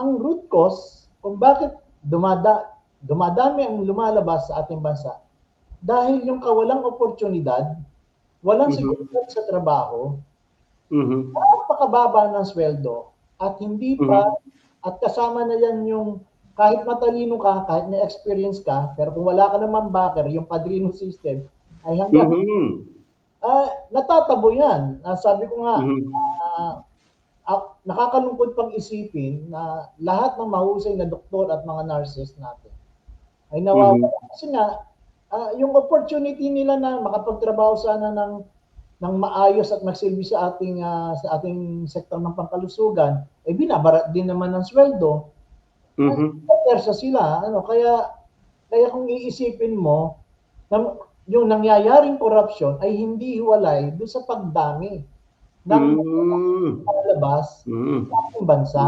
ang root cause kung bakit dumadami ang lumalabas sa ating bansa dahil yung kawalang oportunidad, walang seguridad sa trabaho, napakababa ng sweldo at hindi pa at kasama na yan yung kahit matalino ka, kahit may experience ka, pero kung wala ka naman backer, yung padrino system ay hanggang natatabo yan. Sabi ko nga, nakakalungkot pang isipin na lahat ng mahusay na doktor at mga nurses natin ay nawawala. Kasi nga, yung opportunity nila na makapagtrabaho sana ng maayos at magsilbi sa ating sektor ng pangkalusugan, binabarat din naman ng sweldo. Persa sila, kaya kung iisipin mo, yung nangyayaring korupsyon ay hindi hiwalay doon sa pagdami ng palabas sa ating bansa.